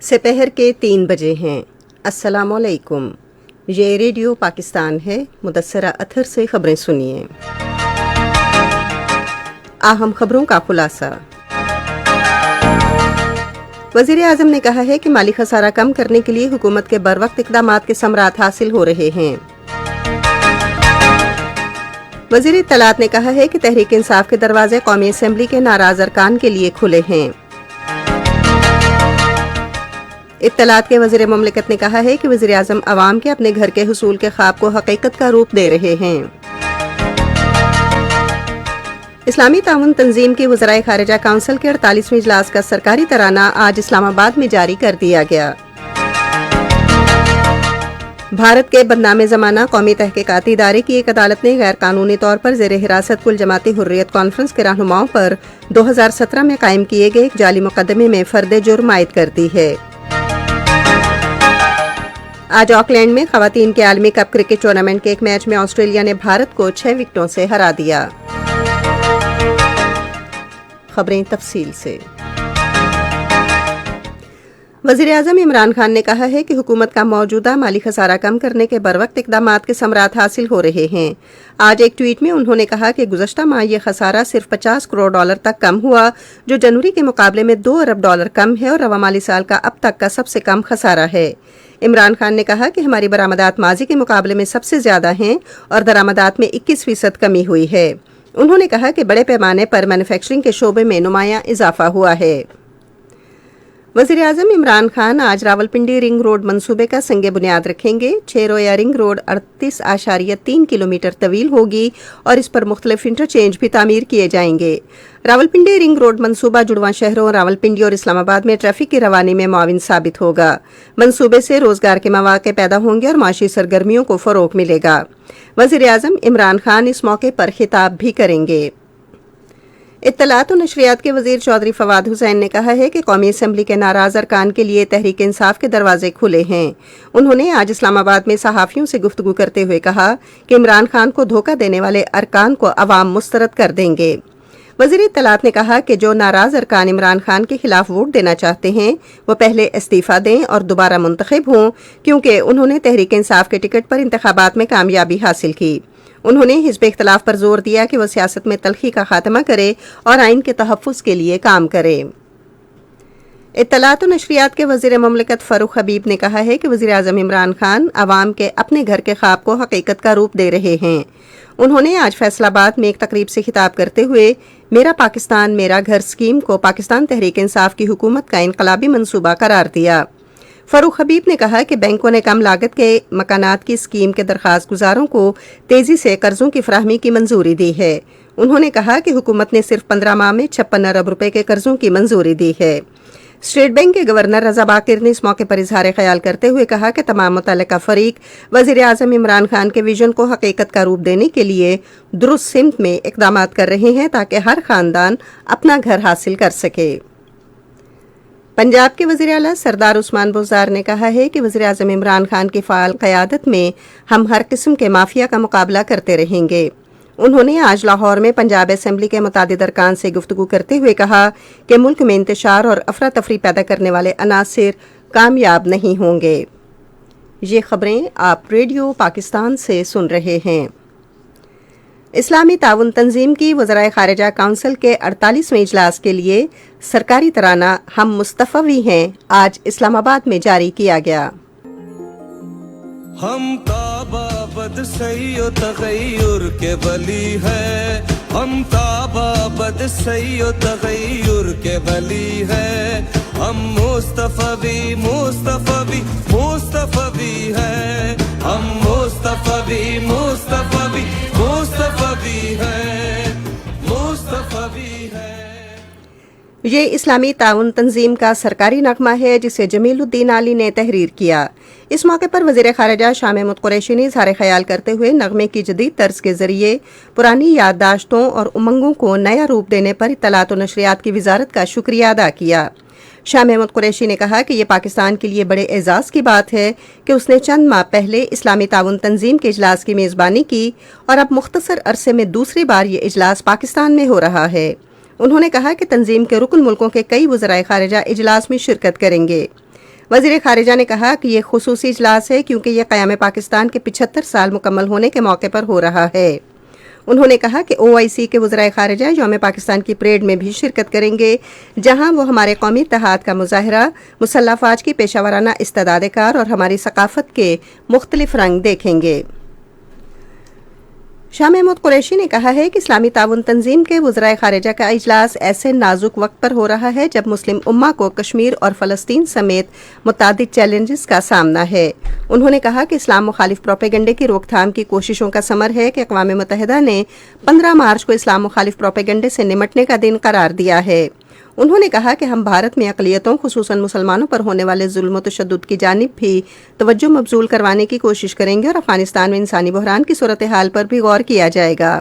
سپہر کے 3 بجے ہیں۔ السلام علیکم، یہ ریڈیو پاکستان ہے۔ مدثرہ اطہر سے خبریں سنیے۔ اہم خبروں کا خلاصہ۔ وزیر اعظم نے کہا ہے کہ مالی خسارہ کم کرنے کے لیے حکومت کے بروقت اقدامات کے ثمرات حاصل ہو رہے ہیں۔ وزیر اطلاعات نے کہا ہے کہ تحریک انصاف کے دروازے قومی اسمبلی کے ناراض ارکان کے لیے کھلے ہیں۔ اطلاعات کے وزیر مملکت نے کہا ہے کہ وزیر اعظم عوام کے اپنے گھر کے حصول کے خواب کو حقیقت کا روپ دے رہے ہیں۔ اسلامی تعاون تنظیم کی وزرائے خارجہ کونسل کے 48ویں اجلاس کا سرکاری ترانہ آج اسلام آباد میں جاری کر دیا گیا۔ بھارت کے بدنام زمانہ قومی تحقیقاتی ادارے کی ایک عدالت نے غیر قانونی طور پر زیر حراست کل جماعتی حریت کانفرنس کے رہنماؤں پر 2017 میں قائم کیے گئے ایک جعلی مقدمے میں فرد جرم عائد کر دی ہے۔ آج آکلینڈ میں خواتین کے عالمی کپ کرکٹ ٹورنامنٹ کے ایک میچ میں آسٹریلیا نے بھارت کو 6 وکٹوں سے ہرا دیا۔ خبریں تفصیل سے۔ وزیر اعظم عمران خان نے کہا ہے کہ حکومت کا موجودہ مالی خسارہ کم کرنے کے بروقت اقدامات کے ثمرات حاصل ہو رہے ہیں۔ آج ایک ٹویٹ میں انہوں نے کہا کہ گزشتہ ماہ یہ خسارہ صرف 50 کروڑ ڈالر تک کم ہوا، جو جنوری کے مقابلے میں 2 ارب ڈالر کم ہے اور رواں مالی سال کا اب تک کا سب سے کم خسارہ ہے۔ عمران خان نے کہا کہ ہماری برآمدات ماضی کے مقابلے میں سب سے زیادہ ہیں اور درآمدات میں 21% کمی ہوئی ہے۔ انہوں نے کہا کہ بڑے پیمانے پر مینوفیکچرنگ کے شعبے میں نمایاں اضافہ ہوا ہے۔ وزیر اعظم عمران خان آج راولپنڈی رنگ روڈ منصوبے کا سنگ بنیاد رکھیں گے۔ 6 رویہ رنگ روڈ 38.3 کلومیٹر طویل ہوگی اور اس پر مختلف انٹرچینج بھی تعمیر کیے جائیں گے۔ راولپنڈی رنگ روڈ منصوبہ جڑواں شہروں راولپنڈی اور اسلام آباد میں ٹریفک کی روانی میں معاون ثابت ہوگا۔ منصوبے سے روزگار کے مواقع پیدا ہوں گے اور معاشی سرگرمیوں کو فروغ ملے گا۔ وزیر اعظم عمران خان اس موقع پر خطاب بھی کریں گے۔ اطلاعات و نشریات کے وزیر چودھری فواد حسین نے کہا ہے کہ قومی اسمبلی کے ناراض ارکان کے لیے تحریک انصاف کے دروازے کھلے ہیں۔ انہوں نے آج اسلام آباد میں صحافیوں سے گفتگو کرتے ہوئے کہا کہ عمران خان کو دھوکہ دینے والے ارکان کو عوام مسترد کر دیں گے۔ وزیر اطلاعات نے کہا کہ جو ناراض ارکان عمران خان کے خلاف ووٹ دینا چاہتے ہیں وہ پہلے استعفیٰ دیں اور دوبارہ منتخب ہوں، کیونکہ انہوں نے تحریک انصاف کے ٹکٹ پر انتخابات میں کامیابی حاصل کی۔ انہوں نے حزب اختلاف پر زور دیا کہ وہ سیاست میں تلخی کا خاتمہ کرے اور آئین کے تحفظ کے لیے کام کرے۔ اطلاعات و نشریات کے وزیر مملکت فاروق حبیب نے کہا ہے کہ وزیر اعظم عمران خان عوام کے اپنے گھر کے خواب کو حقیقت کا روپ دے رہے ہیں۔ انہوں نے آج فیصل آباد میں ایک تقریب سے خطاب کرتے ہوئے میرا پاکستان میرا گھر اسکیم کو پاکستان تحریک انصاف کی حکومت کا انقلابی منصوبہ قرار دیا۔ فاروق حبیب نے کہا کہ بینکوں نے کم لاگت کے مکانات کی اسکیم کے درخواست گزاروں کو تیزی سے قرضوں کی فراہمی کی منظوری دی ہے۔ انہوں نے کہا کہ حکومت نے صرف 15 ماہ میں 56 ارب روپے کے قرضوں کی منظوری دی ہے۔ اسٹیٹ بینک کے گورنر رضا باقر نے اس موقع پر اظہار خیال کرتے ہوئے کہا کہ تمام متعلقہ فریق وزیر اعظم عمران خان کے ویژن کو حقیقت کا روپ دینے کے لیے درست سمت میں اقدامات کر رہے ہیں تاکہ ہر خاندان اپنا گھر حاصل کر سکے۔ پنجاب کے وزیر اعلیٰ سردار عثمان بزدار نے کہا ہے کہ وزیر اعظم عمران خان کی فعال قیادت میں ہم ہر قسم کے مافیا کا مقابلہ کرتے رہیں گے۔ انہوں نے آج لاہور میں پنجاب اسمبلی کے متعدد ارکان سے گفتگو کرتے ہوئے کہا کہ ملک میں انتشار اور افراتفری پیدا کرنے والے عناصر کامیاب نہیں ہوں گے۔ یہ خبریں آپ ریڈیو پاکستان سے سن رہے ہیں۔ اسلامی تعاون تنظیم کی وزرائے خارجہ کونسل کے 48ویں اجلاس کے لیے سرکاری ترانہ ہم مصطفی ہیں آج اسلام آباد میں جاری کیا گیا۔ ہم تابابد سی و تغیر کے ولی ہے، ہم تابابد سی و تغیر کے ولی ہے، ہم مصطفی مصطفی مصطفی ہے، ہم مصطفی مصطفی مصطفی ہے، مصطفی ہے۔ یہ اسلامی تعاون تنظیم کا سرکاری نغمہ ہے جسے جمیل الدین علی نے تحریر کیا۔ اس موقع پر وزیر خارجہ شاہ محمود قریشی نے اظہار خیال کرتے ہوئے نغمے کی جدید طرز کے ذریعے پرانی یادداشتوں اور امنگوں کو نیا روپ دینے پر اطلاعات و نشریات کی وزارت کا شکریہ ادا کیا۔ شاہ محمود قریشی نے کہا کہ یہ پاکستان کے لیے بڑے اعزاز کی بات ہے کہ اس نے چند ماہ پہلے اسلامی تعاون تنظیم کے اجلاس کی میزبانی کی اور اب مختصر عرصے میں دوسری بار یہ اجلاس پاکستان میں ہو رہا ہے۔ انہوں نے کہا کہ تنظیم کے رکن ملکوں کے کئی وزرائے خارجہ اجلاس میں شرکت کریں گے۔ वज़ीर खारिजा ने कहा कि ये खुसूसी इजलास है क्योंकि ये क़याम पाकिस्तान के 75 साल मुकम्मल होने के मौके पर हो रहा है। उन्होंने कहा कि OIC के वज़राए खारिजा यौम पाकिस्तान की परेड में भी शिरकत करेंगे, जहां वो हमारे कौमी इत्तेहाद का मुजाहरा, मुसल्लह अफ़वाज की पेशावराना इस्तेदाद कार और हमारी सकाफत के मुख्तलिफ रंग देखेंगे। शाह महमूद कुरैशी ने कहा है कि इस्लामी ताउन तंजीम के वज़राए खारिजा का इजलास ऐसे नाजुक वक्त पर हो रहा है जब मुस्लिम उम्मा को कश्मीर और फ़लस्तीन समेत मुतादिद चैलेंजेस का सामना है। उन्होंने कहा कि इस्लाम मुखालिफ प्रोपेगेंडे की रोकथाम की कोशिशों का समर है कि अक़वाम मुत्तहिदा ने 15 मार्च को इस्लाम मुखालिफ प्रोपेगेंडे से निमटने का दिन करार दिया है। उन्होंने कहा कि हम भारत में अक़लियतों खुसूसन मुसलमानों पर होने वाले जुल्म व तशद्दुद की जानिब भी तवज्जो मबजूल करवाने की कोशिश करेंगे और अफ़गानिस्तान में इंसानी बहरान की सूरत हाल पर भी गौर किया जाएगा।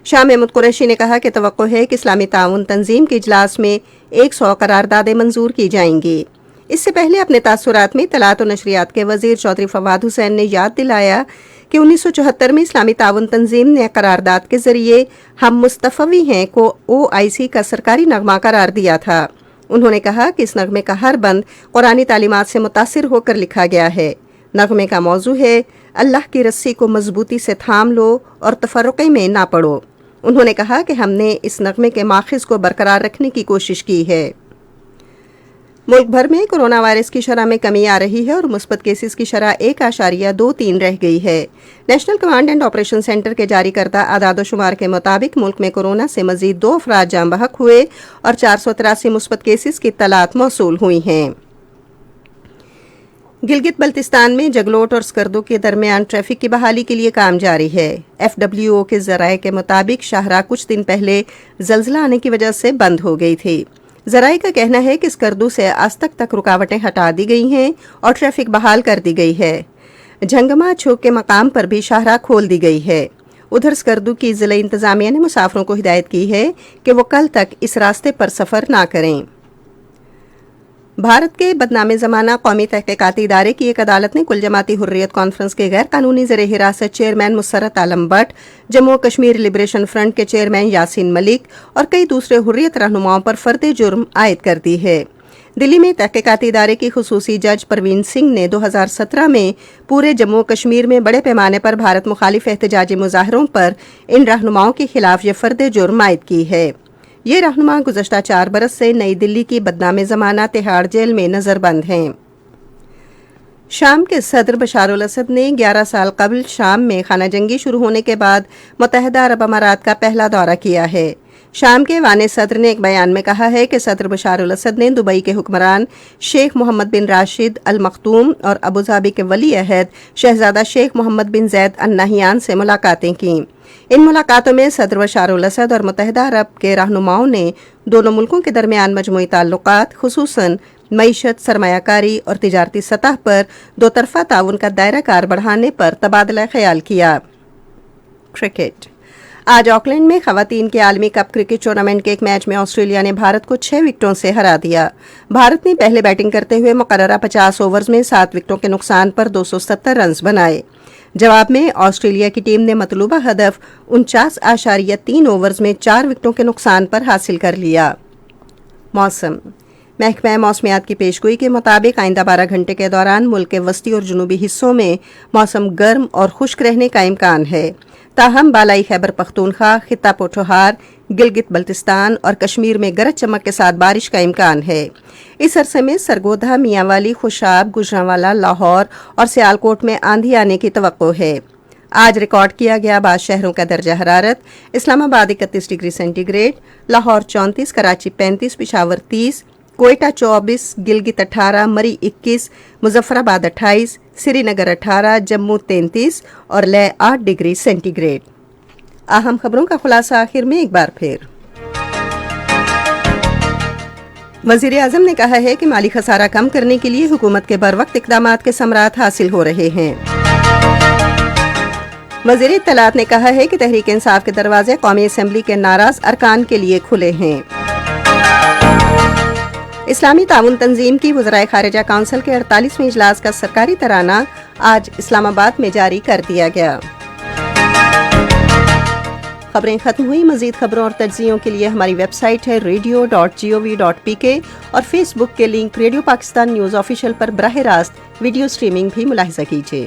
शाह महमूद कुरैशी ने कहा कि तवक्को है कि इस्लामी ताउन तंजीम के इजलास में 100 करारदादें मंजूर की जाएंगी। इससे पहले अपने तासुरात में इत्तलात और नशरियात के वज़ीर चौधरी फवाद हुसैन ने याद दिलाया कि 1974 में इस्लामी ताउन तंजीम ने करारदाद के जरिए हम मुस्तफ़वी हैं को OIC का सरकारी नगमा करार दिया था। उन्होंने कहा कि इस नगमे का हर बंद कुरानी तालीमात से मुतासिर होकर लिखा गया है। नगमे का मौजू है अल्लाह की रस्सी को मजबूती से थाम लो और तफर्रुक़े में ना पड़ो। उन्होंने कहा कि हमने इस नगमे के माखिज़ को बरकरार रखने की कोशिश की है। मुल्क भर में कोरोना वायरस की शरह में कमी आ रही है और मुस्बत केसेस की शरह 1.23 रह गई है। National command and operation centre के जारी करदा आदाद शुमार के मुताबिक मुल्क में कोरोना से मजीद 2 अफराद जान बहक हुए और 483 मुस्बत केसेस की इत्तलात मौसूल हुई हैं। गिलगित बल्तिस्तान में जगलोट और स्कर्दो के दरमियान ट्रैफिक की बहाली के लिए काम जारी है। FWO के ज़राए के मुताबिक शाहराह कुछ दिन पहले जल्जला आने की वजह से बंद हो गई थी। ज़राए का कहना है कि स्कर्दू से आज तक रुकावटें हटा दी गई हैं और ट्रैफिक बहाल कर दी गई है। झंगमा छोक के मकाम पर भी शाहराह खोल दी गई है। उधर स्कर्दू की ज़िला इंतज़ामिया ने मुसाफिरों को हिदायत की है कि वो कल तक इस रास्ते पर सफ़र ना करें। भारत के बदनामे ज़माना कौमी तहक़ीक़ाती इदारे की एक अदालत ने कुल जमाती हुर्रियत कॉन्फ्रेंस के गैर कानूनी ज़ेर हिरासत चेयरमैन मुसर्रत आलम भट्ट, जम्मू कश्मीर लिबरेशन फ्रंट के चेयरमैन यासीन मलिक और कई दूसरे हुर्रियत रहनुमाओं पर फर्द जुर्म आयद कर दी है। दिल्ली में तहक़ीक़ाती इदारे की खुसूसी जज परवीन सिंह ने 2017 में पूरे जम्मू कश्मीर में बड़े पैमाने पर भारत मुखालिफ एहतजाजी मुजाहरों पर इन रहनुमाओं के खिलाफ ये फर्द जुर्म आयद की है। ये रहनुमा गुज़श्ता 4 बरस से नई दिल्ली की बदनामे ज़माना तिहाड़ जेल में नज़रबंद हैं। शाम के सदर बशार अल असद ने 11 साल कबल शाम में खाना जंगी शुरू होने के बाद मुत्तहिदा अरब अमारात का पहला दौरा किया है। शाम के वाने सदर ने एक बयान में कहा है कि सदर बशार अल असद ने दुबई के हुक्मरान शेख मोहम्मद बिन राशिद अल मखतूम और अबूधाबी के वली अहद शहजादा शेख मोहम्मद बिन जैद अल नहयान से मुलाकातें की। इन मुलाकातों में सदर बशार अल असद और मुत्तहिदा अरब के रहनुमाओं ने दोनों मुल्कों के दरमियान मजमूई ताल्लुकात, खुसूसन मईशत, सरमायाकारी और तिजारती सतह पर दो तरफा ताउन का दायरा कार बढ़ाने पर तबादला ख्याल किया। क्रिकेट। आज ऑकलैंड में खवातीन के आलमी कप क्रिकेट टूर्नामेंट के एक मैच में ऑस्ट्रेलिया ने भारत को 6 विकेटों से हरा दिया। भारत ने पहले बैटिंग करते हुए मुकर्ररा 50 ओवर्स में 7 विकेटों के नुकसान पर 270 रन बनाए। जवाब में ऑस्ट्रेलिया की टीम ने मतलूबा हदफ 49.3 ओवर्स में 4 विकेटों के नुकसान पर हासिल कर लिया। मौसम। महकमा मौसमियात की पेशगोई के मुताबिक आइंदा 12 घंटे के दौरान मुल्क के वस्ती और जुनूबी हिस्सों में मौसम गर्म और खुश्क रहने का इम्कान है। ताहम बालाई खैबर पख्तूनख्वा, खित्ता पोठोहार, गिलगित बल्तिस्तान और कश्मीर में गरज चमक के साथ बारिश का इम्कान है। इस अरसे में सरगोधा, मियांवाली, खुशाब, गुजरांवाला, लाहौर और सियालकोट में आंधी आने की तवक्को है। आज रिकॉर्ड किया गया 12 शहरों का दर्जा हरारत। इस्लामाबाद 31 डिग्री सेंटीग्रेड, लाहौर 34, कराची 35, पिशावर 30, कोयटा 24, गिलगित 18, मरी 21, मुजफ्फराबाद 28, श्रीनगर 18, जम्मू 33 और लेह 8 डिग्री सेंटीग्रेड। अहम खबरों का खुलासा आखिर में एक बार फिर। वज़ीर आज़म ने कहा है कि माली खसारा कम करने के लिए हुकूमत के बरवक्त इक़दामात के समरात हासिल हो रहे हैं। वज़ीर इत्तलात ने कहा है कि तहरीक इंसाफ के दरवाजे कौमी असम्बली के नाराज अरकान के लिए खुले हैं। इस्लामी ताउन तंजीम की वज़राए खारिजा काउंसिल के 48वें इजलास का सरकारी तराना आज इस्लामाबाद में जारी कर दिया गया। خبریں ختم ہوئی. مزید خبروں اور تجزیوں کے لیے ہماری ویب سائٹ ہے radio.gov.pk اور فیس بک کے link radio Pakistan news official پر براہ راست ویڈیو سٹریمنگ بھی ملاحظہ کیجیے.